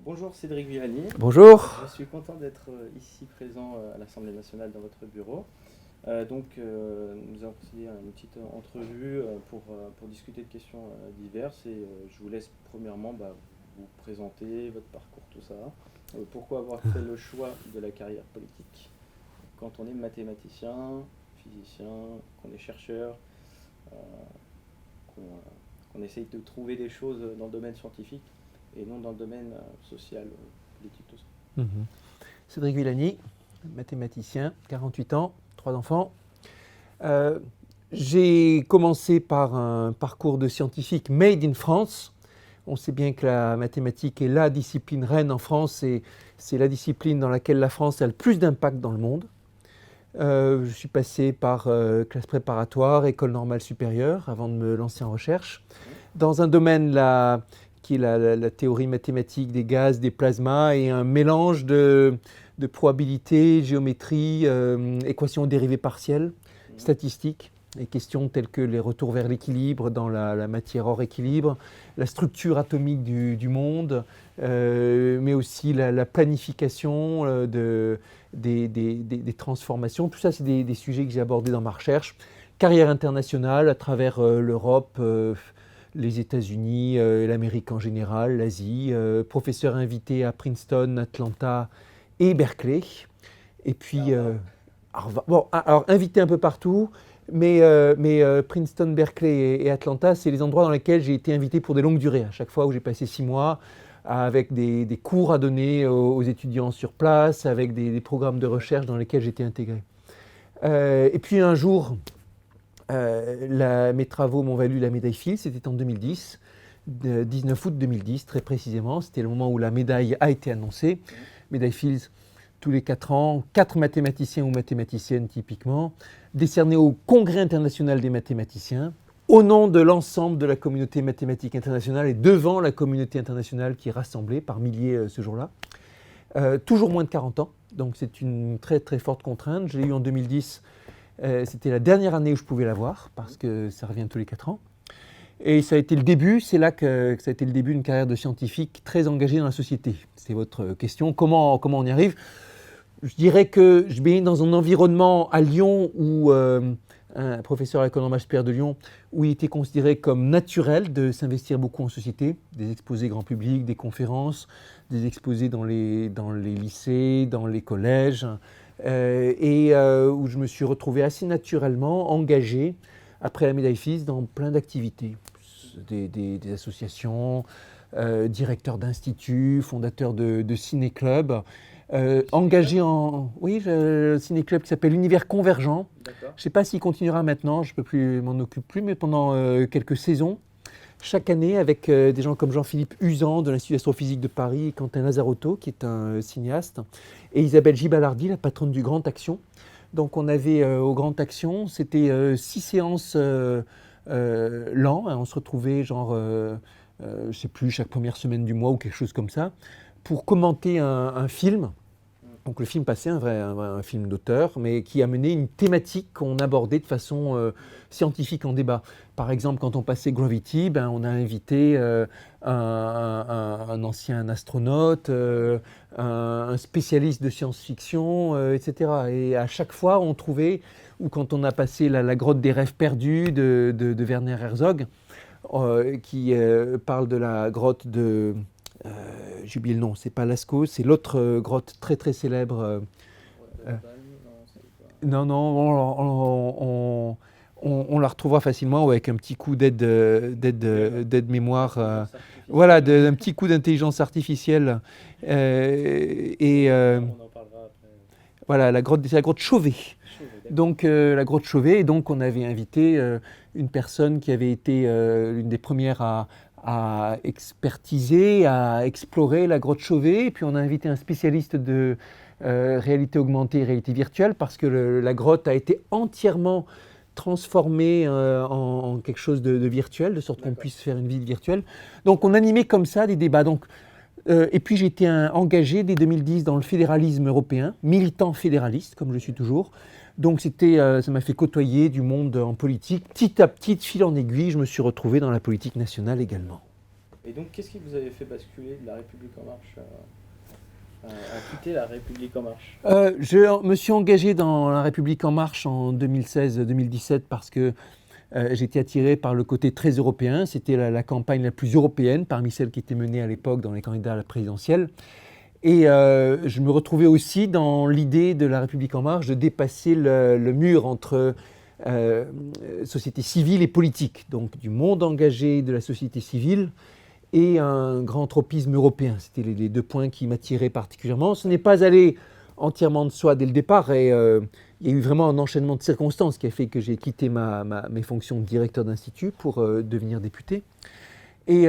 Bonjour Cédric Villani, Bonjour. je suis content d'être ici présent à l'Assemblée nationale dans votre bureau. Nous avons procédé à une petite entrevue pour discuter de questions diverses et je vous laisse premièrement vous présenter votre parcours, tout ça. Pourquoi avoir fait le choix de la carrière politique quand on est mathématicien, physicien, qu'on est chercheur, euh, qu'on essaye de trouver des choses dans le domaine scientifique et non dans le domaine social, politique, tout ça. Cédric Villani, mathématicien, 48 ans, 3 enfants. J'ai commencé par un parcours de scientifique made in France. On sait bien que la mathématique est la discipline reine en France et c'est la discipline dans laquelle la France a le plus d'impact dans le monde. Je suis passé par classe préparatoire, école normale supérieure avant de me lancer en recherche. Dans un domaine qui est la théorie mathématique des gaz, des plasmas et un mélange de probabilité, géométrie, équations dérivées partielles, statistiques et questions telles que les retours vers l'équilibre dans la matière hors équilibre, la structure atomique du monde, mais aussi la planification des transformations. Tout ça, c'est des sujets que j'ai abordés dans ma recherche. Carrière internationale à travers l'Europe, les États-Unis, l'Amérique en général, l'Asie, professeur invité à Princeton, Atlanta et Berkeley. Et puis, alors invité un peu partout, mais Princeton, Berkeley et Atlanta, c'est les endroits dans lesquels j'ai été invité pour des longues durées. À chaque fois où j'ai passé 6 mois, avec des cours à donner aux étudiants sur place, avec des programmes de recherche dans lesquels j'étais intégré. Et puis un jour, mes travaux m'ont valu la médaille Fields, c'était en 2010, 19 août 2010 très précisément, c'était le moment où la médaille a été annoncée. Médaille Fields, tous les 4 ans, 4 mathématiciens ou mathématiciennes typiquement, décernés au Congrès international des mathématiciens, au nom de l'ensemble de la communauté mathématique internationale et devant la communauté internationale qui est rassemblée par milliers ce jour-là. Toujours moins de 40 ans, donc c'est une très très forte contrainte. Je l'ai eu en 2010, c'était la dernière année où je pouvais l'avoir, parce que ça revient tous les 4 ans. Et ça a été le début, c'est là que ça a été le début d'une carrière de scientifique très engagée dans la société. C'est votre question, comment on y arrive ? Je dirais que je baigne dans un environnement à Lyon où un professeur à l'école normale supérieure de Lyon, où il était considéré comme naturel de s'investir beaucoup en société, des exposés grand public, des conférences, des exposés dans les lycées, dans les collèges, où je me suis retrouvé assez naturellement engagé, après la médaille Fields, dans plein d'activités, des associations, directeur d'instituts, fondateur de ciné-clubs, engagé en le ciné-club qui s'appelle l'Univers Convergent. Je ne sais pas s'il continuera maintenant, je ne peux plus m'en occuper, mais pendant quelques saisons, chaque année avec des gens comme Jean-Philippe Uzan de l'Institut d'astrophysique de Paris, et Quentin Lazarotto qui est un cinéaste, et Isabelle Gibalardi, la patronne du Grand Action. Donc on avait au Grand Action, c'était 6 séances l'an, hein, on se retrouvait genre, je ne sais plus, chaque première semaine du mois ou quelque chose comme ça, pour commenter un film. Donc le film passait, un film d'auteur, mais qui amenait une thématique qu'on abordait de façon scientifique en débat. Par exemple, quand on passait Gravity, on a invité un ancien astronaute, un spécialiste de science-fiction, etc. Et à chaque fois, on trouvait, ou quand on a passé la grotte des rêves perdus de Werner Herzog, qui parle de la grotte de... j'ai oublié le nom, c'est pas Lascaux, c'est l'autre grotte très très célèbre. Non, on la retrouvera facilement avec un petit coup d'aide mémoire. Voilà, un petit coup d'intelligence artificielle. On en parlera après. Voilà, c'est la grotte Chauvet. Donc la grotte Chauvet, et donc on avait invité une personne qui avait été l'une des premières à expertiser, à explorer la grotte Chauvet, et puis on a invité un spécialiste de réalité augmentée et réalité virtuelle, parce que la grotte a été entièrement transformée en quelque chose de virtuel, de sorte qu'on puisse faire une visite virtuelle. Donc on animait comme ça des débats. Et puis j'ai été engagé dès 2010 dans le fédéralisme européen, militant fédéraliste, comme je suis toujours. Donc ça m'a fait côtoyer du monde en politique. Petit à petit, de fil en aiguille, je me suis retrouvé dans la politique nationale également. Et donc, qu'est-ce qui vous avait fait basculer de La République En Marche à quitter La République En Marche? Je me suis engagé dans La République En Marche en 2016-2017 parce que j'étais attiré par le côté très européen. C'était la campagne la plus européenne parmi celles qui étaient menées à l'époque dans les candidats à la présidentielle. Et je me retrouvais aussi dans l'idée de La République En Marche de dépasser le mur entre société civile et politique, donc du monde engagé de la société civile et un grand tropisme européen. C'était les deux points qui m'attiraient particulièrement. Ce n'est pas allé entièrement de soi dès le départ et il y a eu vraiment un enchaînement de circonstances qui a fait que j'ai quitté mes fonctions de directeur d'institut pour devenir député. Et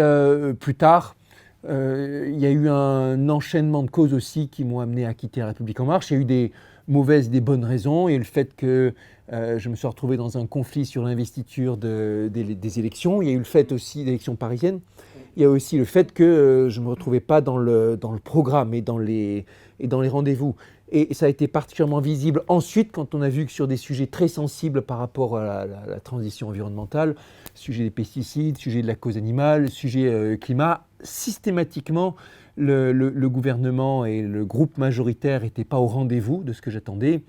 plus tard, il y a eu un enchaînement de causes aussi qui m'ont amené à quitter La République En Marche. Il y a eu des mauvaises, des bonnes raisons et le fait que je me suis retrouvé dans un conflit sur l'investiture des élections. Il y a eu le fait aussi d'élections parisiennes. Il y a aussi le fait que je ne me retrouvais pas dans le programme et dans les rendez-vous. Et ça a été particulièrement visible ensuite quand on a vu que sur des sujets très sensibles par rapport à la transition environnementale, sujet des pesticides, sujet de la cause animale, sujet climat, systématiquement le gouvernement et le groupe majoritaire n'étaient pas au rendez-vous de ce que j'attendais.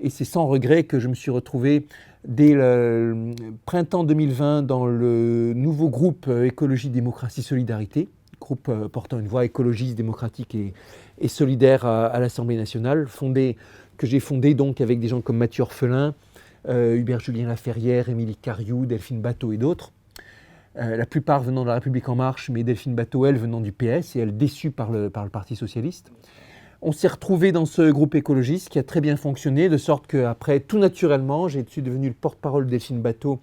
Et c'est sans regret que je me suis retrouvé dès le printemps 2020 dans le nouveau groupe Écologie, Démocratie, Solidarité, groupe portant une voix écologiste, démocratique et solidaire à l'Assemblée nationale, que j'ai fondé donc avec des gens comme Mathieu Orphelin, Hubert-Julien Laferrière, Émilie Cariou, Delphine Batho et d'autres. La plupart venant de La République En Marche, mais Delphine Batho, elle, venant du PS et elle déçue par le Parti Socialiste. On s'est retrouvés dans ce groupe écologiste qui a très bien fonctionné, de sorte qu'après, tout naturellement, je suis devenu le porte-parole de Delphine Batho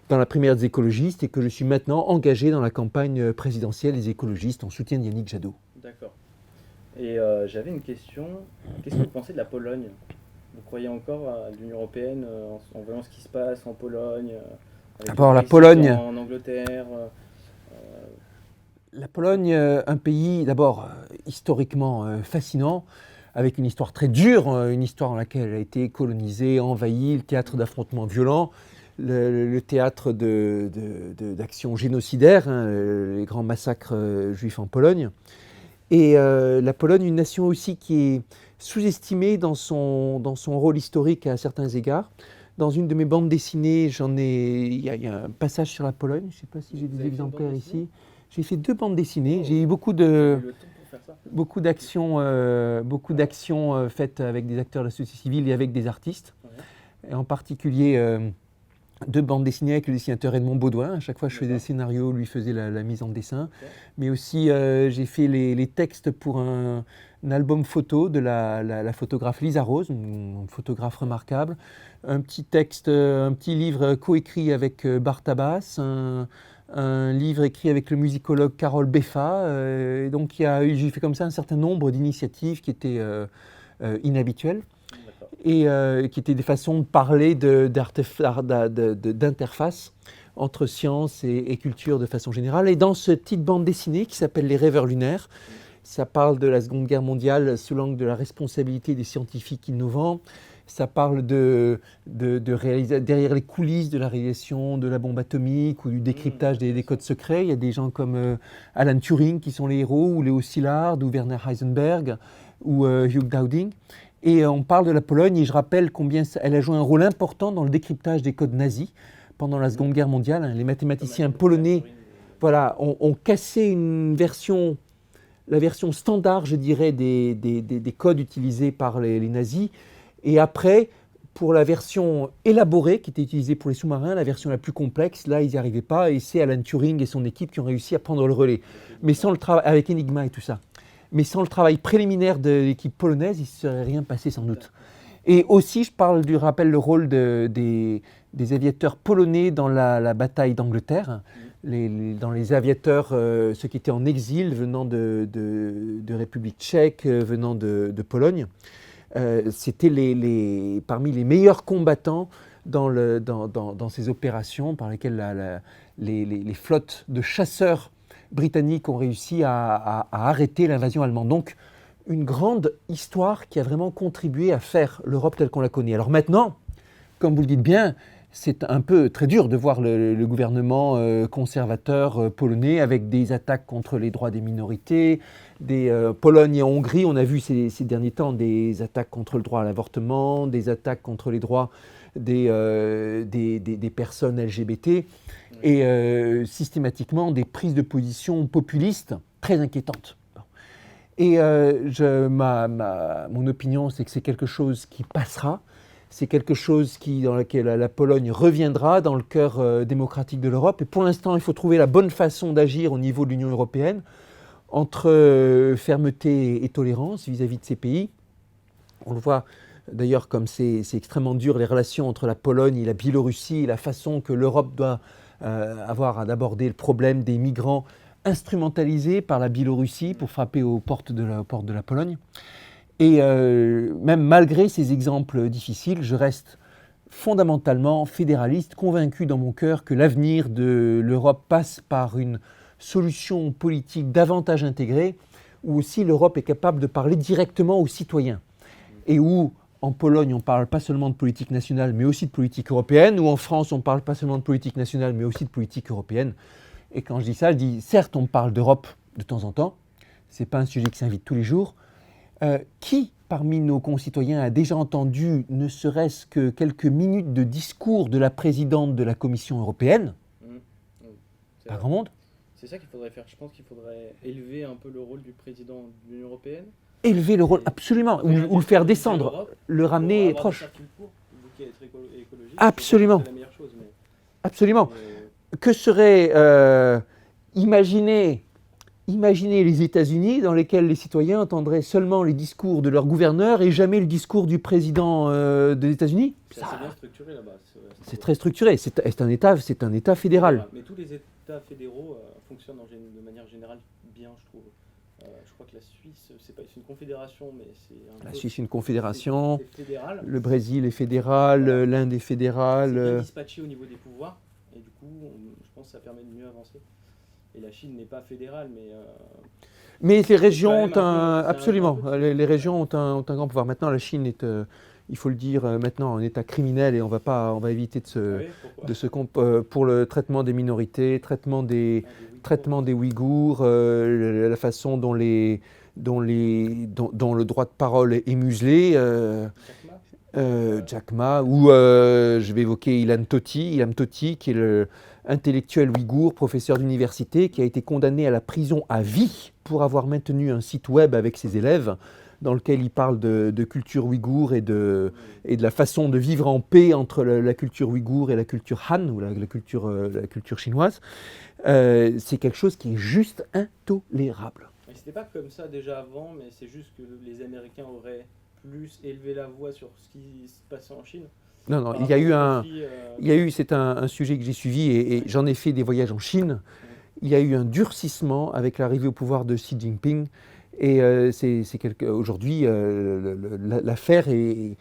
dans la primaire des écologistes et que je suis maintenant engagé dans la campagne présidentielle des écologistes en soutien de Yannick Jadot. D'accord. Et j'avais une question. Qu'est-ce que vous pensez de la Pologne? Vous croyez encore à l'Union européenne en voyant ce qui se passe en Pologne, d'abord, la Pologne, en Angleterre La Pologne, un pays d'abord historiquement fascinant, avec une histoire très dure, une histoire dans laquelle elle a été colonisée, envahie, le théâtre d'affrontements violents, le théâtre d'actions génocidaires, les grands massacres juifs en Pologne. Et la Pologne, une nation aussi qui est sous-estimée dans son rôle historique à certains égards. Dans une de mes bandes dessinées, il y a un passage sur la Pologne, je ne sais pas si j'ai des exemplaires ici. J'ai fait 2 bandes dessinées, j'ai eu beaucoup d'actions faites avec des acteurs de la société civile et avec des artistes. Et en particulier 2 bandes dessinées avec le dessinateur Edmond Baudouin. À chaque fois je faisais des scénarios, lui faisait la mise en dessin. Mais aussi j'ai fait les textes pour un album photo de la photographe Lisa Rose, une photographe remarquable. Un petit livre coécrit avec Bart Abbas, un livre écrit avec le musicologue Carole Beffa. Donc j'ai fait comme ça un certain nombre d'initiatives qui étaient inhabituelles et qui étaient des façons de parler d'interface entre science et culture de façon générale. Et dans cette petite bande dessinée qui s'appelle Les Rêveurs lunaires, ça parle de la Seconde Guerre mondiale sous l'angle de la responsabilité des scientifiques innovants. Ça parle derrière les coulisses de la réalisation de la bombe atomique ou du décryptage des codes secrets. Il y a des gens comme Alan Turing qui sont les héros, ou Léo Szilard, ou Werner Heisenberg, ou Hugh Dowding. Et on parle de la Pologne et je rappelle combien elle a joué un rôle important dans le décryptage des codes nazis pendant la Seconde Guerre mondiale. Les mathématiciens polonais ont cassé la version standard, je dirais, des codes utilisés par les nazis. Et après, pour la version élaborée qui était utilisée pour les sous-marins, la version la plus complexe, là, ils n'y arrivaient pas. Et c'est Alan Turing et son équipe qui ont réussi à prendre le relais. Mais sans le travail, avec Enigma et tout ça. Mais sans le travail préliminaire de l'équipe polonaise, il ne serait rien passé sans doute. Et aussi, je rappelle le rôle des aviateurs polonais dans la bataille d'Angleterre. Dans les aviateurs, ceux qui étaient en exil venant de République tchèque, venant de Pologne. C'était parmi les meilleurs combattants dans ces opérations par lesquelles les flottes de chasseurs britanniques ont réussi à arrêter l'invasion allemande. Donc, une grande histoire qui a vraiment contribué à faire l'Europe telle qu'on la connaît. Alors maintenant, comme vous le dites bien, c'est un peu très dur de voir le gouvernement conservateur polonais avec des attaques contre les droits des minorités, Pologne et Hongrie, on a vu ces derniers temps des attaques contre le droit à l'avortement, des attaques contre les droits des personnes LGBT et systématiquement des prises de position populistes très inquiétantes. Et mon opinion, c'est que c'est quelque chose qui passera. C'est quelque chose dans lequel la Pologne reviendra dans le cœur démocratique de l'Europe. Et pour l'instant, il faut trouver la bonne façon d'agir au niveau de l'Union européenne entre fermeté et tolérance vis-à-vis de ces pays. On le voit d'ailleurs comme c'est extrêmement dur les relations entre la Pologne et la Biélorussie, la façon que l'Europe doit avoir d'aborder le problème des migrants instrumentalisés par la Biélorussie pour frapper aux portes de la Pologne. Et même malgré ces exemples difficiles, je reste fondamentalement fédéraliste, convaincu dans mon cœur que l'avenir de l'Europe passe par une solution politique davantage intégrée, où aussi l'Europe est capable de parler directement aux citoyens. Et où, en Pologne, on ne parle pas seulement de politique nationale, mais aussi de politique européenne, ou en France, on ne parle pas seulement de politique nationale, mais aussi de politique européenne. Et quand je dis ça, je dis, certes, on parle d'Europe de temps en temps, ce n'est pas un sujet qui s'invite tous les jours. Qui, parmi nos concitoyens, a déjà entendu ne serait-ce que quelques minutes de discours de la présidente de la Commission européenne ? Pas grand monde. C'est ça qu'il faudrait faire. Je pense qu'il faudrait élever un peu le rôle du président de l'Union européenne. Élever le rôle, absolument, ou le faire descendre, le ramener proche. Absolument. C'est la meilleure chose, mais... Absolument. Que serait imaginer les États-Unis dans lesquels les citoyens entendraient seulement les discours de leur gouverneur et jamais le discours du président des États-Unis ? C'est assez bien structuré là-bas. C'est très structuré. C'est un État fédéral. Mais tous les États fédéraux fonctionnent de manière générale bien, je trouve. Je crois que la Suisse, c'est une confédération, mais c'est la Suisse est une confédération. C'est fédéral. Le Brésil est fédéral. Voilà. L'Inde est fédérale. C'est bien dispatché au niveau des pouvoirs. Et du coup, je pense que ça permet de mieux avancer. Et la Chine n'est pas fédérale, mais les régions ont absolument. Les régions ont un grand pouvoir. Maintenant, la Chine est, il faut le dire, maintenant un État criminel et on va éviter pour le traitement des minorités, traitement des Ouïghours, la façon dont le droit de parole est muselé. Jack Ma, ou je vais évoquer Ilham Tohti, qui est l'intellectuel ouïghour, professeur d'université, qui a été condamné à la prison à vie pour avoir maintenu un site web avec ses élèves dans lequel il parle de culture ouïghour et de la façon de vivre en paix entre la culture ouïghour et la culture Han, ou la culture chinoise. C'est quelque chose qui est juste intolérable. Et c'était pas comme ça déjà avant, mais c'est juste que les Américains auraient plus élevé la voix sur ce qui se passait en Chine. Non, c'est un sujet que j'ai suivi et j'en ai fait des voyages en Chine. Il y a eu un durcissement avec l'arrivée au pouvoir de Xi Jinping et aujourd'hui l'affaire est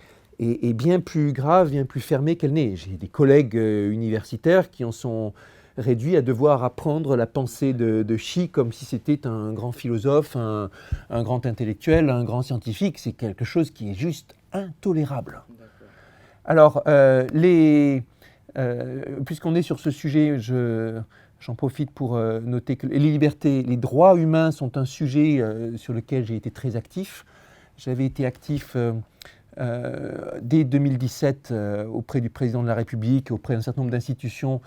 bien plus grave, bien plus fermée qu'elle n'est. J'ai des collègues universitaires qui en sont réduits à devoir apprendre la pensée de Xi comme si c'était un grand philosophe, un grand intellectuel, un grand scientifique. C'est quelque chose qui est juste intolérable. Alors, puisqu'on est sur ce sujet, j'en profite pour noter que les libertés, les droits humains sont un sujet sur lequel j'ai été très actif. J'avais été actif dès 2017 auprès du président de la République, auprès d'un certain nombre d'institutions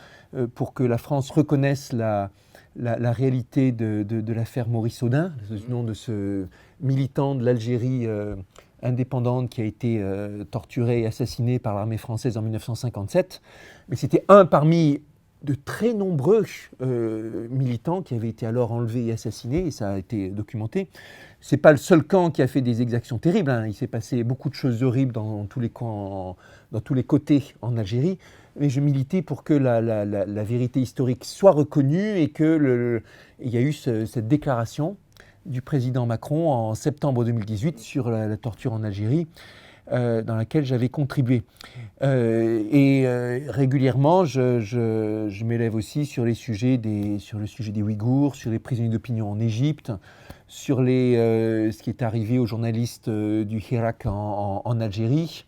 pour que la France reconnaisse la réalité de l'affaire Maurice Audin, le nom de ce militant de l'Algérie indépendante qui a été torturé et assassiné par l'armée française en 1957. Mais c'était un parmi de très nombreux militants qui avaient été alors enlevés et assassinés, et ça a été documenté. Ce n'est pas le seul camp qui a fait des exactions terribles, hein. Il s'est passé beaucoup de choses horribles dans tous les camps, dans tous les côtés en Algérie, mais je militais pour que la vérité historique soit reconnue et qu'il y a eu cette déclaration du président Macron en septembre 2018 sur la torture en Algérie, dans laquelle j'avais contribué. Régulièrement, je m'élève aussi sur le sujet des Ouïghours, sur les prisonniers d'opinion en Égypte, sur ce qui est arrivé aux journalistes du Hirak en Algérie.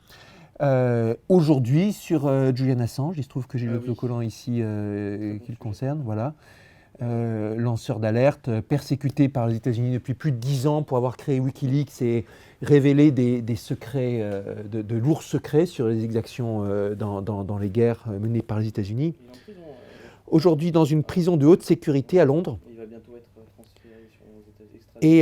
Aujourd'hui, sur Julian Assange, il se trouve que j'ai Ah oui. l'autocollant ici bon qui le sujet. concerne, voilà. Lanceur d'alerte, persécuté par les États-Unis depuis plus de 10 ans pour avoir créé Wikileaks et révélé des secrets, de lourds secrets sur les exactions dans les guerres menées par les États-Unis. Il est en prison. Aujourd'hui, dans une prison de haute sécurité à Londres. Il va bientôt être transféré aux États-Unis. Et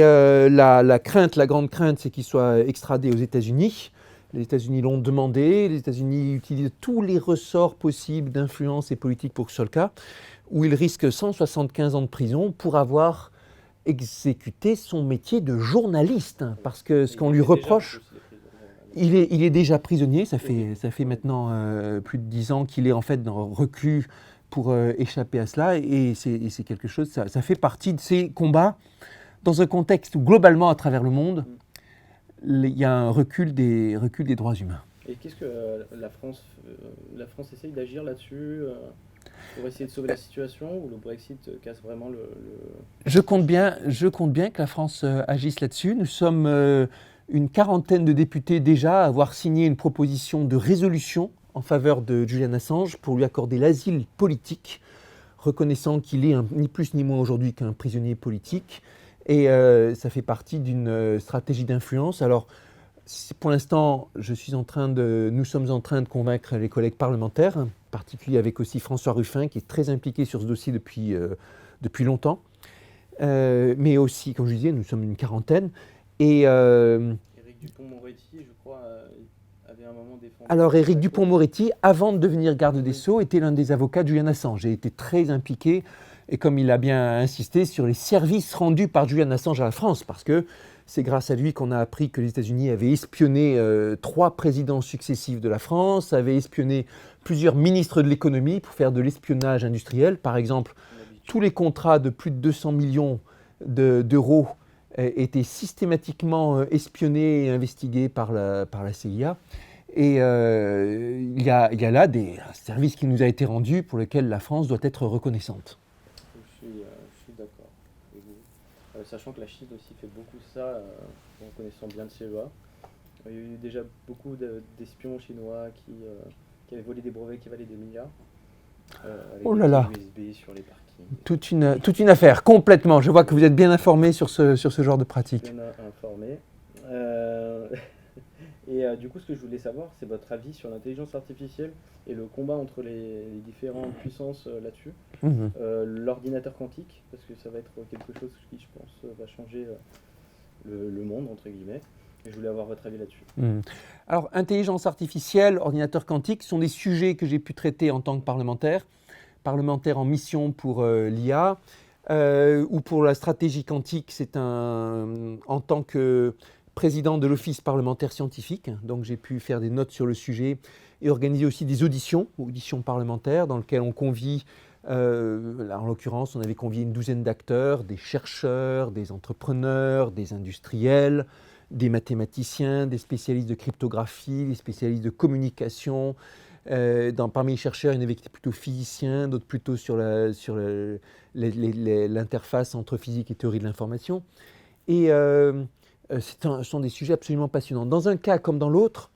la grande crainte, c'est qu'il soit extradé aux États-Unis. Les États-Unis l'ont demandé. Les États-Unis utilisent tous les ressorts possibles d'influence et politique pour que ce soit le cas, où il risque 175 ans de prison pour avoir exécuté son métier de journaliste. Parce que ce qu'on lui reproche, il est déjà prisonnier. Ça fait maintenant plus de 10 ans qu'il est en fait reclus pour échapper à cela. Et c'est quelque chose, ça fait partie de ces combats dans un contexte où globalement à travers le monde, il y a un recul des droits humains. Et qu'est-ce que la France essaye d'agir là-dessus pour essayer de sauver la situation, ou le Brexit casse vraiment le... Je compte bien que la France agisse là-dessus. Nous sommes une quarantaine de députés déjà à avoir signé une proposition de résolution en faveur de Julian Assange pour lui accorder l'asile politique, reconnaissant qu'il est ni plus ni moins aujourd'hui qu'un prisonnier politique. Et ça fait partie d'une stratégie d'influence. Alors, pour l'instant, nous sommes en train de convaincre les collègues parlementaires, en particulier avec aussi François Ruffin, qui est très impliqué sur ce dossier depuis longtemps. Mais aussi, comme je disais, nous sommes une quarantaine. Et Éric Dupond-Moretti, je crois, avait un moment défendu... Alors, Éric Dupond-Moretti, avant de devenir garde des Sceaux, était l'un des avocats de Julian Assange et était très impliqué, et comme il a bien insisté, sur les services rendus par Julian Assange à la France, parce que c'est grâce à lui qu'on a appris que les États-Unis avaient espionné 3 présidents successifs de la France, avaient espionné plusieurs ministres de l'économie pour faire de l'espionnage industriel. Par exemple, tous les contrats de plus de 200 millions d'euros étaient systématiquement espionnés et investigués par la CIA. Et il y a là des services qui nous a été rendus pour lesquels la France doit être reconnaissante. Je suis d'accord avec vous. Sachant que la Chine aussi fait beaucoup ça, en connaissant bien le CEA. Il y a eu déjà beaucoup d'espions chinois qui avaient volé des brevets qui valaient des milliards. Avec Oh là là, des USB sur les parkings. toute une affaire, complètement. Je vois que vous êtes bien informé sur ce genre de pratique. Bien informé. Et du coup, ce que je voulais savoir, c'est votre avis sur l'intelligence artificielle et le combat entre les différentes puissances là-dessus. Mmh. L'ordinateur quantique, parce que ça va être quelque chose qui, je pense, va changer le monde, entre guillemets. Et je voulais avoir votre avis là-dessus. Mmh. Alors, intelligence artificielle, ordinateur quantique sont des sujets que j'ai pu traiter en tant que parlementaire en mission pour l'IA, ou pour la stratégie quantique, c'est en tant que président de l'Office parlementaire scientifique. Donc j'ai pu faire des notes sur le sujet et organiser aussi des auditions parlementaires dans lesquelles on convie, là, en l'occurrence, on avait convié une douzaine d'acteurs, des chercheurs, des entrepreneurs, des industriels, des mathématiciens, des spécialistes de cryptographie, des spécialistes de communication. Parmi les chercheurs, il y en avait qui étaient plutôt physiciens, d'autres plutôt sur l'interface entre physique et théorie de l'information. Et ce sont des sujets absolument passionnants. Dans un cas comme dans l'autre,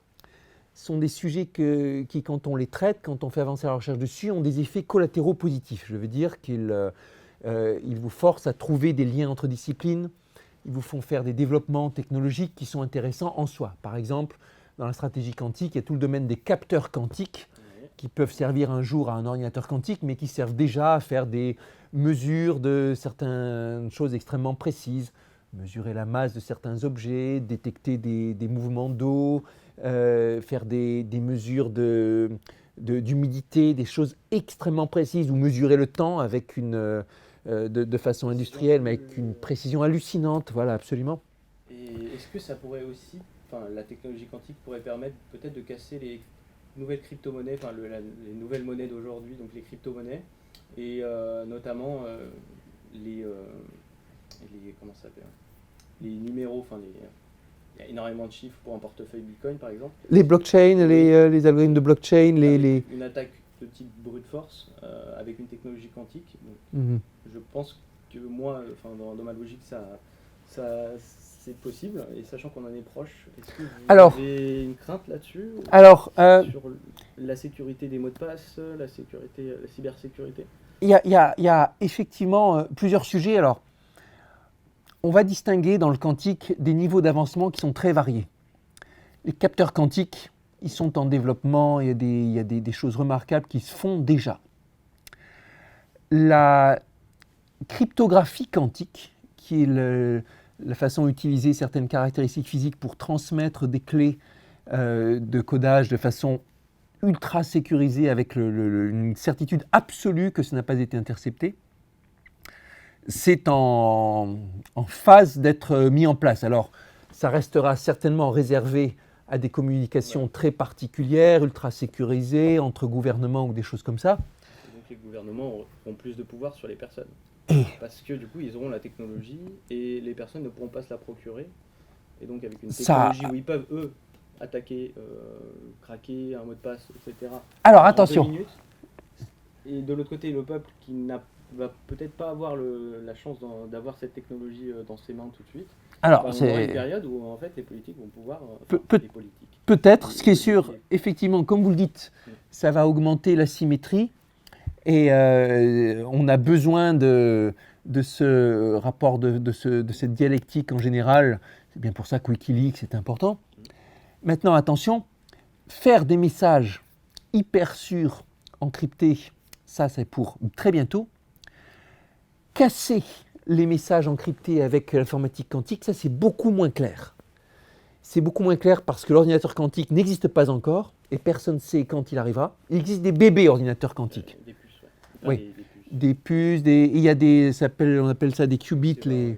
ce sont des sujets qui, quand on les traite, quand on fait avancer la recherche dessus, ont des effets collatéraux positifs. Je veux dire qu'ils vous forcent à trouver des liens entre disciplines, ils vous font faire des développements technologiques qui sont intéressants en soi. Par exemple, dans la stratégie quantique, il y a tout le domaine des capteurs quantiques qui peuvent servir un jour à un ordinateur quantique, mais qui servent déjà à faire des mesures de certaines choses extrêmement précises, mesurer la masse de certains objets, détecter des mouvements d'eau, faire des mesures d'humidité, des choses extrêmement précises, ou mesurer le temps avec de façon industrielle, mais avec une précision hallucinante. Voilà, absolument. Et est-ce que ça pourrait aussi, la technologie quantique pourrait permettre peut-être de casser les nouvelles crypto-monnaies, les nouvelles monnaies d'aujourd'hui, donc les crypto-monnaies, et notamment comment ça s'appelle, les numéros, il y a énormément de chiffres pour un portefeuille Bitcoin par exemple. Les blockchains, les algorithmes de blockchain, une attaque de type brute force avec une technologie quantique. Donc, Mmh. je pense que moi, dans ma logique, ça c'est possible, et sachant qu'on en est proche, est-ce que vous Alors, avez une crainte là-dessus Alors, sur la sécurité des mots de passe, la cybersécurité? il y a effectivement plusieurs sujets. Alors, on va distinguer dans le quantique des niveaux d'avancement qui sont très variés. Les capteurs quantiques, ils sont en développement, il y a des choses remarquables qui se font déjà. La cryptographie quantique, qui est la façon d'utiliser certaines caractéristiques physiques pour transmettre des clés de codage de façon ultra sécurisée avec une certitude absolue que ça n'a pas été intercepté, c'est en phase d'être mis en place. Alors, ça restera certainement réservé à des communications très particulières, ultra sécurisées, entre gouvernements ou des choses comme ça. Et donc les gouvernements auront plus de pouvoir sur les personnes. Parce que du coup, ils auront la technologie et les personnes ne pourront pas se la procurer. Et donc avec une technologie où ils peuvent, eux, attaquer, craquer un mot de passe, etc. Alors en attention. 2 minutes. Et de l'autre côté, le peuple qui va peut-être pas avoir la chance d'avoir cette technologie dans ses mains tout de suite. Alors, on aura une période où en fait les politiques vont pouvoir. Peut-être, ce qui est sûr, effectivement, comme vous le dites, ça va augmenter la symétrie et on a besoin de ce rapport, de cette dialectique en général. C'est bien pour ça que Wikileaks est important. Maintenant, attention, faire des messages hyper sûrs, encryptés, ça c'est pour très bientôt. Casser les messages encryptés avec l'informatique quantique, ça c'est beaucoup moins clair. C'est beaucoup moins clair parce que l'ordinateur quantique n'existe pas encore et personne ne sait quand il arrivera. Il existe des bébés ordinateurs quantiques. Des puces, ouais. Oui, des puces, il y a on appelle ça des qubits, les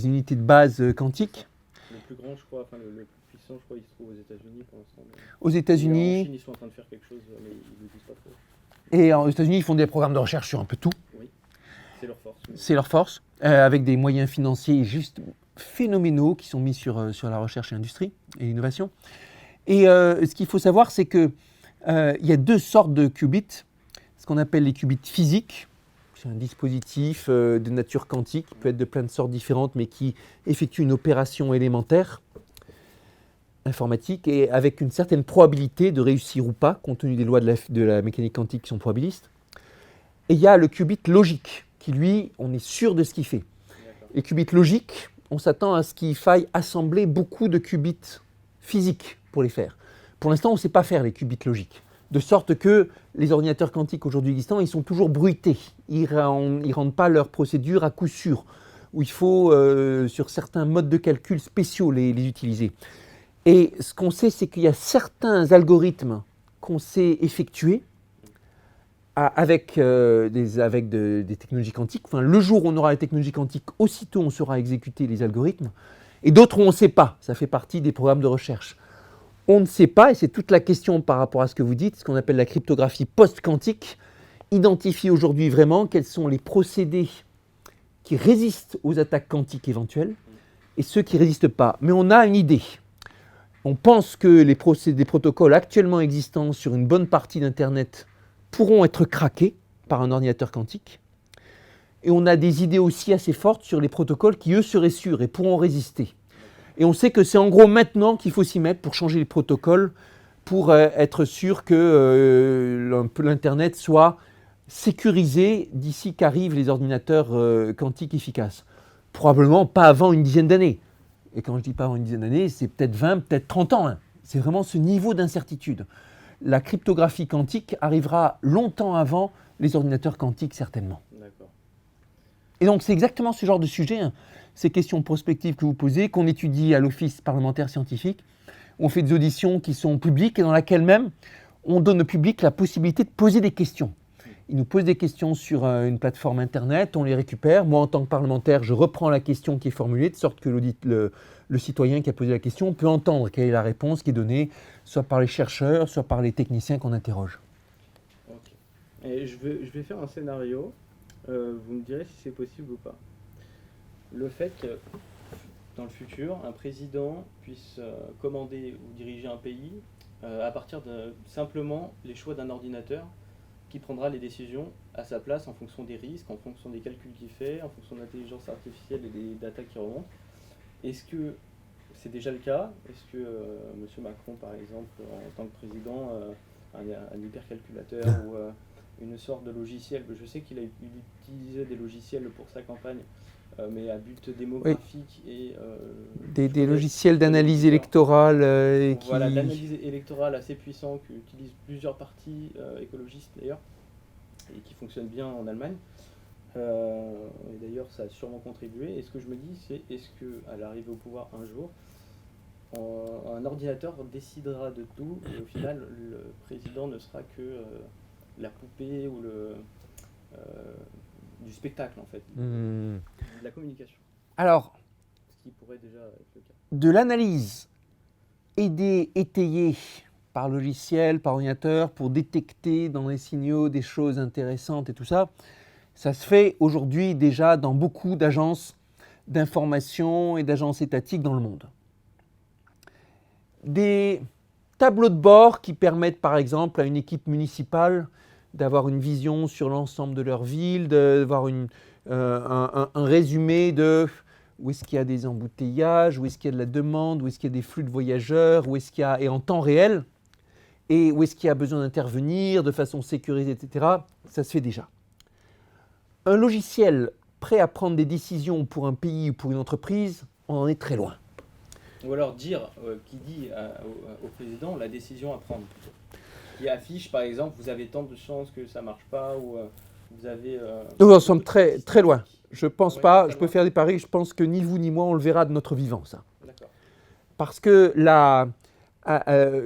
unités de base quantiques. Le plus grand, je crois, le plus puissant, je crois, il se trouve aux États-Unis pour l'instant. Aux États-Unis. En Chine, ils sont en train de faire quelque chose, mais ils ne disent pas trop. Et aux États-Unis, ils font des programmes de recherche sur un peu tout. Oui, c'est leur force. C'est leur force, avec des moyens financiers juste phénoménaux qui sont mis sur la recherche et l'industrie et l'innovation. Et ce qu'il faut savoir, c'est qu'il y a 2 sortes de qubits, ce qu'on appelle les qubits physiques. C'est un dispositif de nature quantique qui peut être de plein de sortes différentes, mais qui effectue une opération élémentaire informatique et avec une certaine probabilité de réussir ou pas, compte tenu des lois de la mécanique quantique qui sont probabilistes. Et il y a le qubit logique, qui lui, on est sûr de ce qu'il fait. Les qubits logiques, on s'attend à ce qu'il faille assembler beaucoup de qubits physiques pour les faire. Pour l'instant, on ne sait pas faire les qubits logiques. De sorte que les ordinateurs quantiques aujourd'hui existants, ils sont toujours bruités. Ils ne rendent pas leur procédure à coup sûr, où il faut, sur certains modes de calcul spéciaux, les utiliser. Et ce qu'on sait, c'est qu'il y a certains algorithmes qu'on sait effectuer avec des technologies quantiques. Enfin, le jour où on aura les technologies quantiques, aussitôt on saura exécuter les algorithmes. Et d'autres où on ne sait pas. Ça fait partie des programmes de recherche. On ne sait pas, et c'est toute la question par rapport à ce que vous dites, ce qu'on appelle la cryptographie post-quantique, identifier aujourd'hui vraiment quels sont les procédés qui résistent aux attaques quantiques éventuelles et ceux qui ne résistent pas. Mais on a une idée. On pense que les protocoles actuellement existants sur une bonne partie d'Internet pourront être craqués par un ordinateur quantique. Et on a des idées aussi assez fortes sur les protocoles qui, eux, seraient sûrs et pourront résister. Et on sait que c'est en gros maintenant qu'il faut s'y mettre pour changer les protocoles, pour être sûr que l'Internet soit sécurisé d'ici qu'arrivent les ordinateurs quantiques efficaces. Probablement pas avant une dizaine d'années. Et quand je dis pas avant une dizaine d'années, c'est peut-être 20, peut-être 30 ans. Hein. C'est vraiment ce niveau d'incertitude. La cryptographie quantique arrivera longtemps avant les ordinateurs quantiques, certainement. D'accord. Et donc, c'est exactement ce genre de sujet, hein, ces questions prospectives que vous posez, qu'on étudie à l'Office parlementaire scientifique. On fait des auditions qui sont publiques et dans laquelle même, on donne au public la possibilité de poser des questions. Ils nous posent des questions sur une plateforme Internet, on les récupère. Moi, en tant que parlementaire, je reprends la question qui est formulée, de sorte que le citoyen qui a posé la question peut entendre quelle est la réponse qui est donnée, soit par les chercheurs, soit par les techniciens qu'on interroge. Ok. Et je vais faire un scénario. Vous me direz si c'est possible ou pas. Le fait que, dans le futur, un président puisse commander ou diriger un pays à partir de simplement les choix d'un ordinateur qui prendra les décisions à sa place en fonction des risques, en fonction des calculs qu'il fait, en fonction de l'intelligence artificielle et des datas qui remontent. Est-ce que c'est déjà le cas? Est-ce que M. Macron, par exemple, en tant que président, un hypercalculateur ou une sorte de logiciel, je sais qu'il a utilisé des logiciels pour sa campagne, mais à but démographique et... des logiciels d'analyse électorale Voilà, d'analyse électorale assez puissants qu'utilisent plusieurs partis écologistes d'ailleurs, et qui fonctionnent bien en Allemagne. Et d'ailleurs, ça a sûrement contribué. Et ce que je me dis, c'est est-ce qu'à l'arrivée au pouvoir un jour, un ordinateur décidera de tout, et au final, le président ne sera que la poupée ou du spectacle, en fait, de la communication. Alors, ce qui pourrait déjà être le cas. De l'analyse étayée par logiciel, par ordinateur, pour détecter dans les signaux des choses intéressantes et tout ça, ça se fait aujourd'hui déjà dans beaucoup d'agences d'information et d'agences étatiques dans le monde. Des tableaux de bord qui permettent par exemple à une équipe municipale d'avoir une vision sur l'ensemble de leur ville, d'avoir un résumé de où est-ce qu'il y a des embouteillages, où est-ce qu'il y a de la demande, où est-ce qu'il y a des flux de voyageurs, où est-ce qu'il y a, et en temps réel, et où est-ce qu'il y a besoin d'intervenir de façon sécurisée, etc. Ça se fait déjà. Un logiciel prêt à prendre des décisions pour un pays ou pour une entreprise, on en est très loin. Ou alors dire, qui dit au président la décision à prendre. Qui affiche par exemple, vous avez tant de chances que ça ne marche pas, ou vous avez... Nous en sommes très, très loin. Je pense pas, je peux faire des paris, je pense que ni vous ni moi on le verra de notre vivant, ça. D'accord. Parce que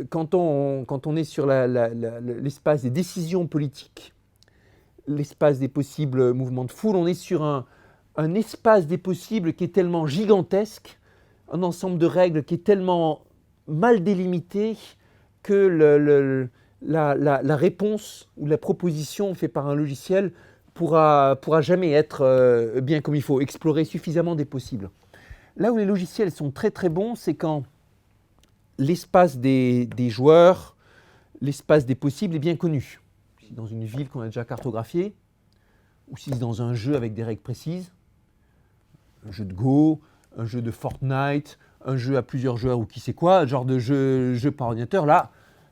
quand on est sur l'espace des décisions politiques, l'espace des possibles mouvements de foule, on est sur un espace des possibles qui est tellement gigantesque, un ensemble de règles qui est tellement mal délimité que la réponse ou la proposition faite par un logiciel pourra jamais être bien comme il faut, explorer suffisamment des possibles. Là où les logiciels sont très très bons, c'est quand l'espace des joueurs, l'espace des possibles est bien connu. Si dans une ville qu'on a déjà cartographiée, ou si c'est dans un jeu avec des règles précises, un jeu de Go, un jeu de Fortnite, un jeu à plusieurs joueurs ou qui sait quoi, genre de jeu par ordinateur, là,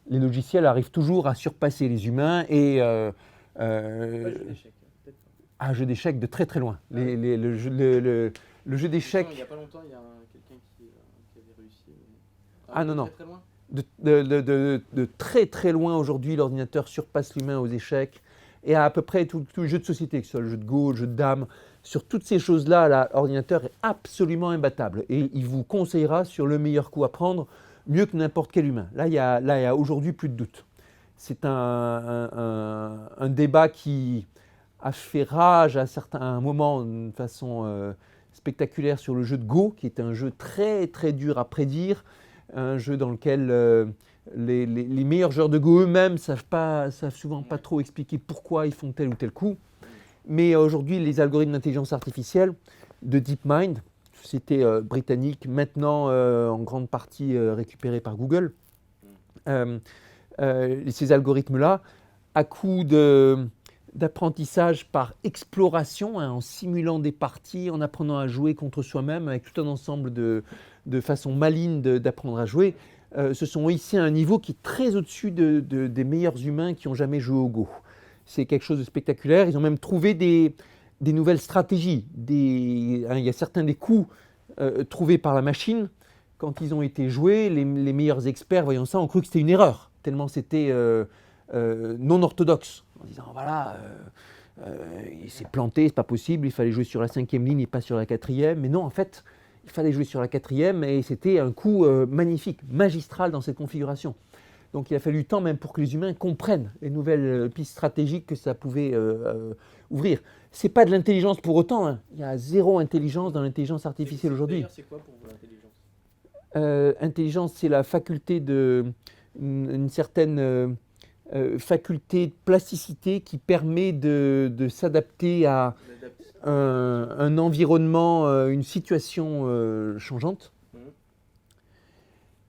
les logiciels arrivent toujours à surpasser les humains et... un jeu d'échecs de très très loin. Le jeu d'échecs... Il n'y a pas longtemps, il y a quelqu'un qui avait réussi. Non. Très loin. De très très loin aujourd'hui, l'ordinateur surpasse l'humain aux échecs et à peu près tout le jeu de société, que ce soit le jeu de Go, le jeu de dames. Sur toutes ces choses-là, l'ordinateur est absolument imbattable et il vous conseillera sur le meilleur coup à prendre, mieux que n'importe quel humain. Là, il y a aujourd'hui plus de doute. C'est un débat qui a fait rage à un moment de façon spectaculaire sur le jeu de Go, qui est un jeu très très dur à prédire, un jeu dans lequel les meilleurs joueurs de Go eux-mêmes savent souvent pas trop expliquer pourquoi ils font tel ou tel coup. Mais aujourd'hui, les algorithmes d'intelligence artificielle de DeepMind, société britannique, maintenant en grande partie récupérée par Google, ces algorithmes-là, à coup d'apprentissage par exploration, en simulant des parties, en apprenant à jouer contre soi-même, avec tout un ensemble de façons malignes d'apprendre à jouer, se sont hissés à un niveau qui est très au-dessus des meilleurs humains qui ont jamais joué au Go. C'est quelque chose de spectaculaire. Ils ont même trouvé des nouvelles stratégies. Il y a certains des coups trouvés par la machine. Quand ils ont été joués, les meilleurs experts, voyant ça, ont cru que c'était une erreur, tellement c'était non orthodoxe. En disant, voilà, il s'est planté, c'est pas possible, il fallait jouer sur la 5e ligne et pas sur la 4e. Mais non, en fait, il fallait jouer sur la 4e et c'était un coup magnifique, magistral dans cette configuration. Donc il a fallu du temps même pour que les humains comprennent les nouvelles pistes stratégiques que ça pouvait ouvrir. Ce n'est pas de l'intelligence pour autant, hein. Il y a zéro intelligence dans l'intelligence artificielle aujourd'hui. D'ailleurs, c'est quoi pour vous l'intelligence ? Intelligence, c'est la faculté une certaine faculté de plasticité qui permet de s'adapter à un environnement, une situation changeante.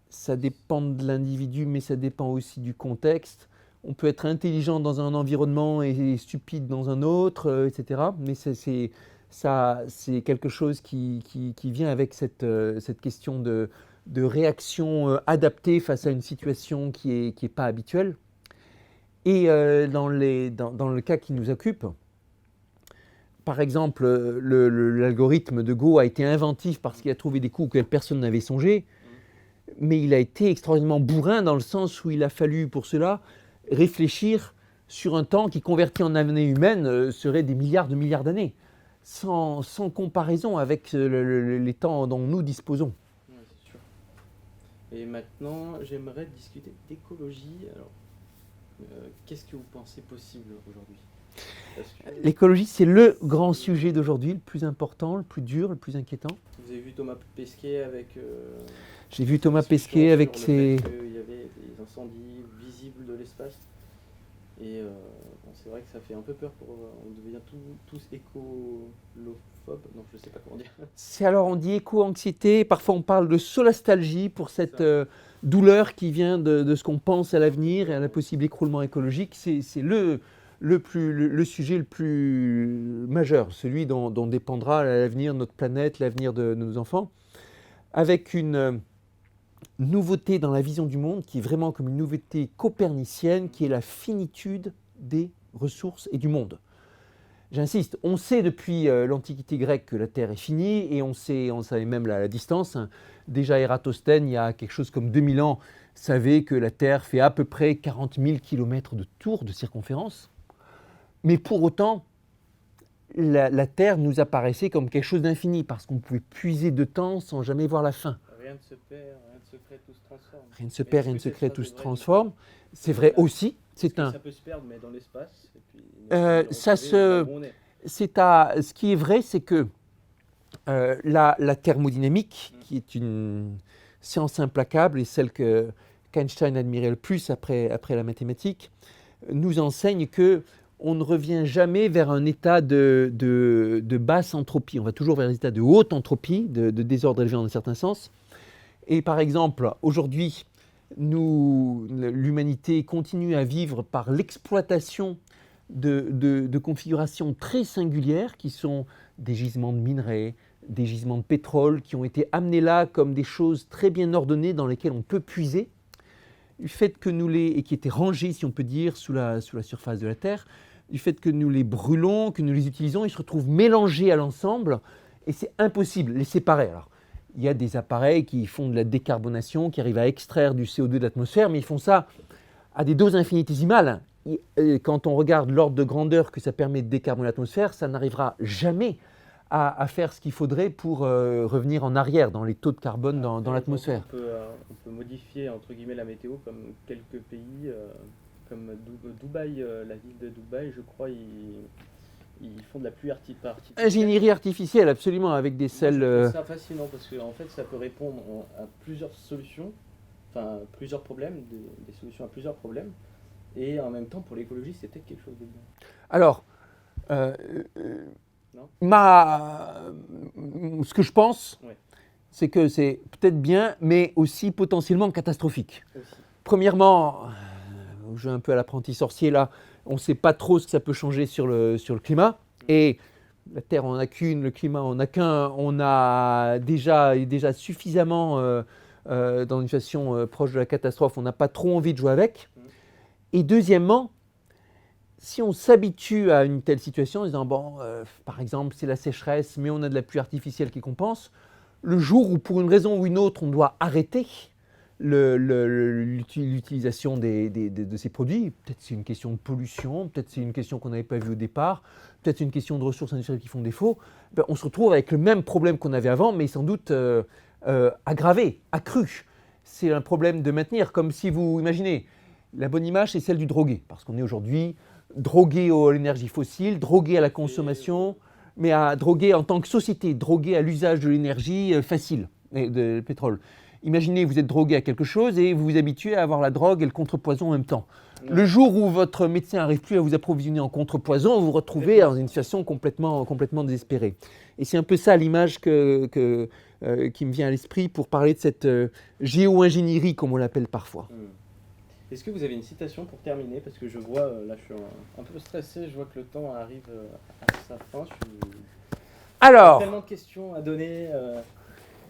Ça dépend de l'individu, mais ça dépend aussi du contexte. On peut être intelligent dans un environnement et stupide dans un autre, etc. Mais c'est quelque chose qui vient avec cette question de réaction adaptée face à une situation qui est pas habituelle. Et dans le cas qui nous occupe, par exemple, l'algorithme de Go a été inventif parce qu'il a trouvé des coups auxquels personne n'avait songé, mais il a été extraordinairement bourrin dans le sens où il a fallu pour cela réfléchir sur un temps qui, converti en années humaines, serait des milliards de milliards d'années, sans comparaison avec les temps dont nous disposons. Ouais, c'est sûr. Et maintenant, j'aimerais discuter d'écologie. Alors, qu'est-ce que vous pensez possible aujourd'hui? L'écologie, c'est le grand sujet d'aujourd'hui, le plus important, le plus dur, le plus inquiétant. Vous avez vu Thomas Pesquet avec... J'ai vu Thomas Pesquet avec ses... Il y avait des incendies visibles de l'espace. Et bon, c'est vrai que ça fait un peu peur. On devient tous écolophobes. Non, je ne sais pas comment dire. Alors, on dit éco-anxiété. Parfois, on parle de solastalgie pour cette douleur qui vient de ce qu'on pense à l'avenir et à la possible écroulement écologique. C'est le sujet le plus majeur, celui dont dépendra l'avenir de notre planète, l'avenir de nos enfants, avec une nouveauté dans la vision du monde qui est vraiment comme une nouveauté copernicienne, qui est la finitude des ressources et du monde. J'insiste, on sait depuis l'Antiquité grecque que la Terre est finie, et on savait même à la distance, hein, déjà Ératosthène, il y a quelque chose comme 2000 ans, savait que la Terre fait à peu près 40 000 km de tour de circonférence. Mais pour autant, la Terre nous apparaissait comme quelque chose d'infini, parce qu'on pouvait puiser de temps sans jamais voir la fin. Rien ne se perd, rien ne se crée, tout se transforme. Rien ne se perd, rien ne se crée, tout se transforme. C'est vrai aussi. Ça peut se perdre, mais dans l'espace. Ce qui est vrai, c'est que la thermodynamique, qui est une science implacable et celle qu'Einstein admirait le plus après la mathématique, nous enseigne que on ne revient jamais vers un état de basse entropie. On va toujours vers un état de haute entropie, de désordre élevé en un certain sens. Et par exemple, aujourd'hui, l'humanité continue à vivre par l'exploitation de configurations très singulières qui sont des gisements de minerais, des gisements de pétrole qui ont été amenés là comme des choses très bien ordonnées dans lesquelles on peut puiser. Du fait que et qui étaient rangés, si on peut dire, sous la surface de la Terre, du fait que nous les brûlons, que nous les utilisons, ils se retrouvent mélangés à l'ensemble et c'est impossible de les séparer. Alors, il y a des appareils qui font de la décarbonation, qui arrivent à extraire du CO2 de l'atmosphère, mais ils font ça à des doses infinitésimales. Et quand on regarde l'ordre de grandeur que ça permet de décarboner l'atmosphère, ça n'arrivera jamais à faire ce qu'il faudrait pour revenir en arrière dans les taux de carbone dans l'atmosphère. On peut modifier entre guillemets la météo comme quelques pays, comme Dubaï, la ville de Dubaï, je crois, ils font de la pluie artificielle. Ingénierie artificielle, absolument, avec des selles... C'est ça fascinant parce que en fait, ça peut répondre à plusieurs solutions, enfin plusieurs problèmes, des solutions à plusieurs problèmes. Et en même temps, pour l'écologie, c'est peut-être quelque chose de bien. Alors, ce que je pense, c'est que c'est peut-être bien, mais aussi potentiellement catastrophique. Premièrement, je joue un peu à l'apprenti sorcier là, on ne sait pas trop ce que ça peut changer sur le climat. Et la Terre en a qu'une, le climat en a qu'un. On a déjà suffisamment, dans une situation proche de la catastrophe, on n'a pas trop envie de jouer avec. Et deuxièmement, si on s'habitue à une telle situation en disant, par exemple, c'est la sécheresse, mais on a de la pluie artificielle qui compense, le jour où, pour une raison ou une autre, on doit arrêter l'utilisation de ces produits, peut-être c'est une question de pollution, peut-être c'est une question qu'on n'avait pas vue au départ, peut-être c'est une question de ressources industrielles qui font défaut, on se retrouve avec le même problème qu'on avait avant, mais sans doute aggravé, accru. C'est un problème de maintenir, comme si vous imaginez, la bonne image, c'est celle du drogué, parce qu'on est aujourd'hui drogué à l'énergie fossile, drogué à la consommation, mais drogué en tant que société, drogué à l'usage de l'énergie facile, de pétrole. Imaginez, vous êtes drogué à quelque chose et vous vous habituez à avoir la drogue et le contrepoison en même temps. Le jour où votre médecin n'arrive plus à vous approvisionner en contrepoison, vous vous retrouvez dans une situation complètement désespérée. Et c'est un peu ça l'image qui me vient à l'esprit pour parler de cette géo-ingénierie, comme on l'appelle parfois. Et Est-ce que vous avez une citation pour terminer? Parce que je vois, là je suis un peu stressé, je vois que le temps arrive à sa fin. Alors, Tellement de questions à donner,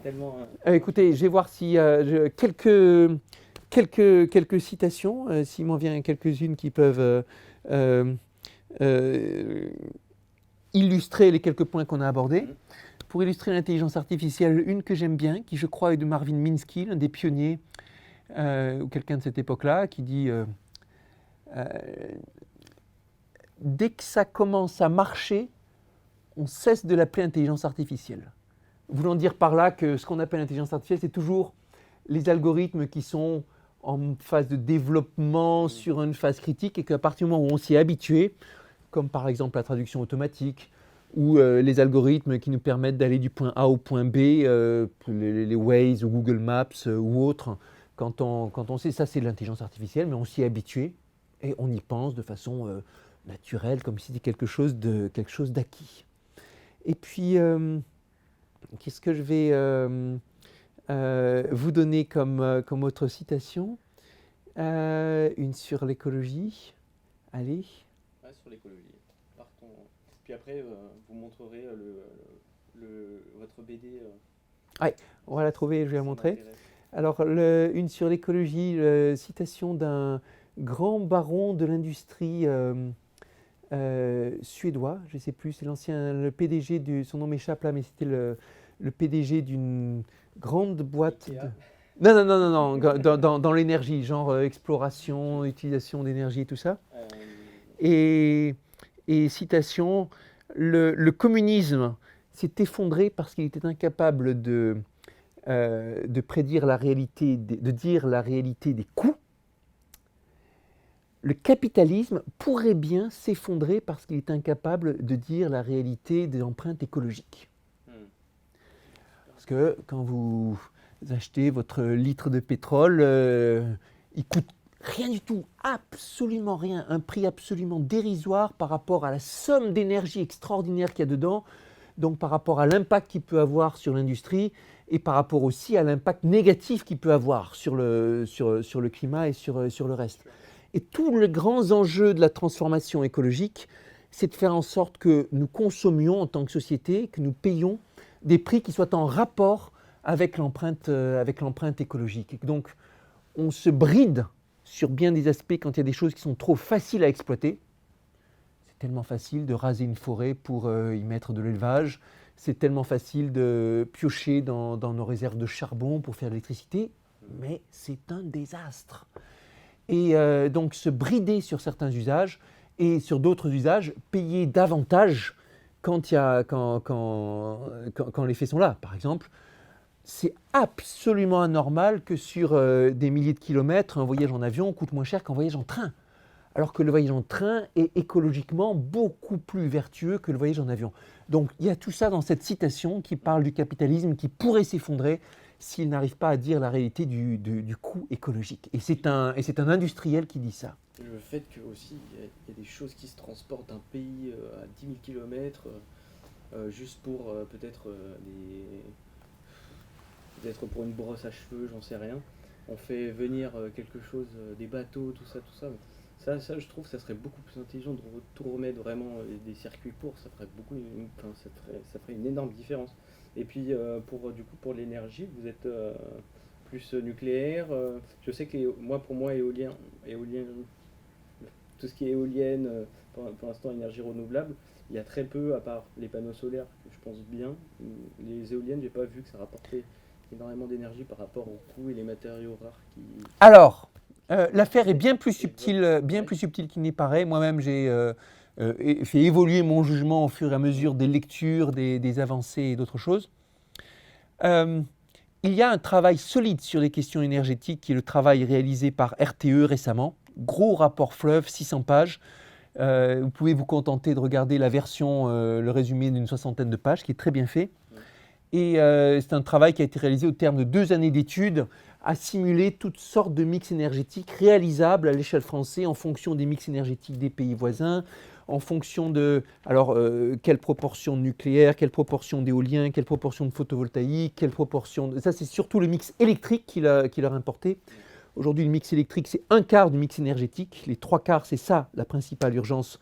tellement... écoutez, je vais voir si quelques citations, s'il m'en vient quelques-unes qui peuvent illustrer les quelques points qu'on a abordés. Pour illustrer l'intelligence artificielle, une que j'aime bien, qui je crois est de Marvin Minsky, l'un des pionniers, ou quelqu'un de cette époque-là, qui dit dès que ça commence à marcher, on cesse de l'appeler intelligence artificielle. Voulant dire par là que ce qu'on appelle intelligence artificielle, c'est toujours les algorithmes qui sont en phase de développement sur une phase critique et qu'à partir du moment où on s'y est habitué, comme par exemple la traduction automatique ou les algorithmes qui nous permettent d'aller du point A au point B, les Waze ou Google Maps ou autres, quand on sait ça, c'est de l'intelligence artificielle, mais on s'y est habitué et on y pense de façon naturelle, comme si c'était quelque chose d'acquis. Et puis, qu'est-ce que je vais vous donner comme autre citation? Une sur l'écologie. Allez. Ah, sur l'écologie. Partons. Puis après, vous montrerez votre BD. Ouais, on va la trouver, je vais la montrer. Alors, une sur l'écologie, citation d'un grand baron de l'industrie suédois, je ne sais plus, c'est le PDG, son nom m'échappe là, mais c'était le PDG d'une grande boîte. Non, dans l'énergie, genre exploration, utilisation d'énergie et tout ça. Et citation, le communisme s'est effondré parce qu'il était incapable de prédire la réalité, de dire la réalité des coûts. Le capitalisme pourrait bien s'effondrer parce qu'il est incapable de dire la réalité des empreintes écologiques. Parce que quand vous achetez votre litre de pétrole, il coûte rien du tout, absolument rien, un prix absolument dérisoire par rapport à la somme d'énergie extraordinaire qu'il y a dedans, donc par rapport à l'impact qu'il peut avoir sur l'industrie et par rapport aussi à l'impact négatif qu'il peut avoir sur le climat et sur le reste. Et tous les grands enjeux de la transformation écologique, c'est de faire en sorte que nous consommions en tant que société, que nous payions des prix qui soient en rapport avec l'empreinte écologique. Et donc, on se bride sur bien des aspects quand il y a des choses qui sont trop faciles à exploiter. C'est tellement facile de raser une forêt pour y mettre de l'élevage. C'est tellement facile de piocher dans nos réserves de charbon pour faire de l'électricité. Mais c'est un désastre. Et donc se brider sur certains usages et sur d'autres usages, payer davantage quand les faits sont là. Par exemple, c'est absolument anormal que sur des milliers de kilomètres, un voyage en avion coûte moins cher qu'un voyage en train. Alors que le voyage en train est écologiquement beaucoup plus vertueux que le voyage en avion. Donc il y a tout ça dans cette citation qui parle du capitalisme qui pourrait s'effondrer s'il n'arrive pas à dire la réalité du coût écologique. Et c'est un industriel qui dit ça. Le fait que aussi il y a des choses qui se transportent d'un pays à 10 000 km juste pour peut-être pour une brosse à cheveux, j'en sais rien. On fait venir quelque chose, des bateaux, tout ça. Ça, je trouve, ça serait beaucoup plus intelligent de tout remettre vraiment des circuits courts. Ça ferait ça ferait une énorme différence. Et puis pour l'énergie, vous êtes plus nucléaire. Je sais que pour moi éolien, tout ce qui est éolienne, pour l'instant énergie renouvelable, il y a très peu, à part les panneaux solaires, que je pense bien. Les éoliennes, j'ai pas vu que ça rapportait énormément d'énergie par rapport aux coûts et les matériaux rares qui... Alors, l'affaire est bien plus subtile qu'il n'y paraît. Moi-même, j'ai fait évoluer mon jugement au fur et à mesure des lectures, des avancées et d'autres choses. Il y a un travail solide sur les questions énergétiques qui est le travail réalisé par RTE récemment. Gros rapport fleuve, 600 pages. Vous pouvez vous contenter de regarder la version, le résumé d'une 60aine de pages qui est très bien fait. Et c'est un travail qui a été réalisé au terme de 2 années d'études à simuler toutes sortes de mix énergétiques réalisables à l'échelle française en fonction des mix énergétiques des pays voisins, en fonction de quelle proportion de nucléaire, quelle proportion d'éolien, quelle proportion de photovoltaïque, quelle proportion... Ça, c'est surtout le mix électrique qu'il a importé. Aujourd'hui, le mix électrique, c'est un quart du mix énergétique. Les trois quarts, c'est ça la principale urgence.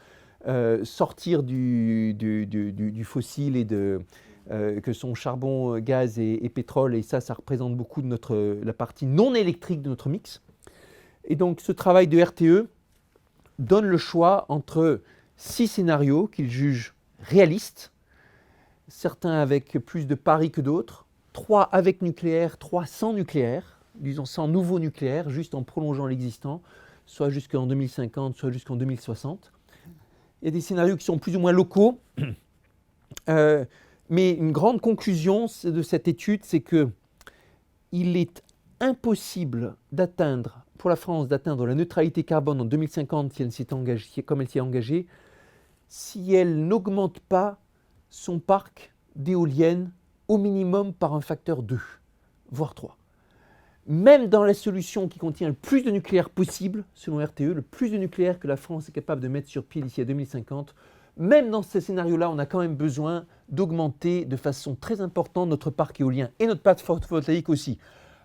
Sortir du fossile et que sont charbon, gaz et pétrole. Et ça représente beaucoup de la partie non électrique de notre mix. Et donc, ce travail de RTE donne le choix entre 6 scénarios qu'il juge réalistes, certains avec plus de paris que d'autres, 3 avec nucléaire, 3 sans nucléaire, disons sans nouveau nucléaire, juste en prolongeant l'existant, soit jusqu'en 2050, soit jusqu'en 2060. Il y a des scénarios qui sont plus ou moins locaux, mais une grande conclusion de cette étude, c'est qu'il est impossible pour la France d'atteindre la neutralité carbone en 2050 si elle s'y est engagée, comme elle s'y est engagée, si elle n'augmente pas son parc d'éoliennes au minimum par un facteur 2, voire 3. Même dans la solution qui contient le plus de nucléaire possible, selon RTE, le plus de nucléaire que la France est capable de mettre sur pied d'ici à 2050, même dans ces scénarios-là, on a quand même besoin d'augmenter de façon très importante notre parc éolien et notre parc photovoltaïque aussi.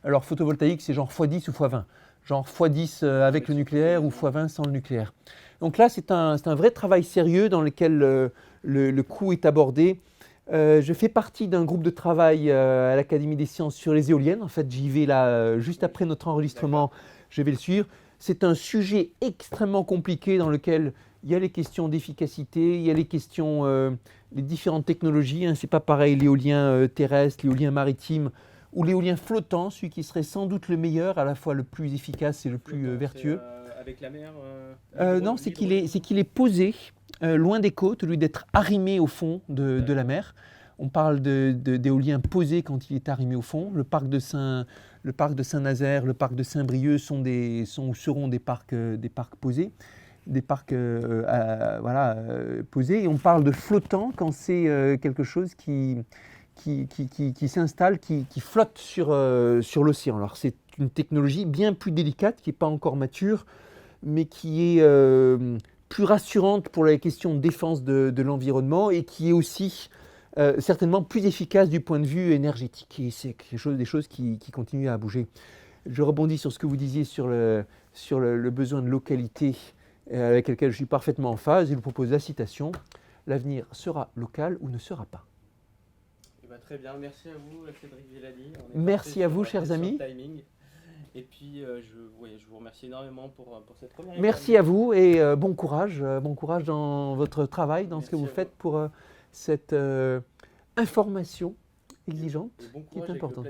Alors photovoltaïque, c'est genre x10 ou x20. Genre x10 avec le nucléaire ou x20 sans le nucléaire. Donc là, c'est un vrai travail sérieux dans lequel le coût est abordé. Je fais partie d'un groupe de travail à l'Académie des sciences sur les éoliennes. En fait, j'y vais là, juste après notre enregistrement, je vais le suivre. C'est un sujet extrêmement compliqué dans lequel il y a les questions d'efficacité, il y a les questions, les différentes technologies. Hein. Ce n'est pas pareil l'éolien terrestre, l'éolien maritime ou l'éolien flottant, celui qui serait sans doute le meilleur, à la fois le plus efficace et le plus vertueux. Avec la mer Non, c'est qu'il est posé loin des côtes, au lieu d'être arrimé au fond de la mer. On parle d'éolien posé quand il est arrimé au fond. Le parc de Saint-Nazaire, le parc de Saint-Brieuc seront des parcs posés, des parcs posés. Et on parle de flottant quand c'est quelque chose qui s'installe, qui flotte sur l'océan. Alors c'est une technologie bien plus délicate, qui n'est pas encore mature, mais qui est plus rassurante pour les questions de défense de l'environnement et qui est aussi certainement plus efficace du point de vue énergétique. Et c'est des choses qui continuent à bouger. Je rebondis sur ce que vous disiez sur le besoin de localité avec lequel je suis parfaitement en phase. Je vous propose la citation. L'avenir sera local ou ne sera pas. Très bien, merci à vous Cédric Villani. Merci à vous chers amis. Et puis je vous remercie énormément pour cette première Merci à vous et bon courage dans votre travail, dans ce que vous faites pour cette information exigeante bon qui est importante.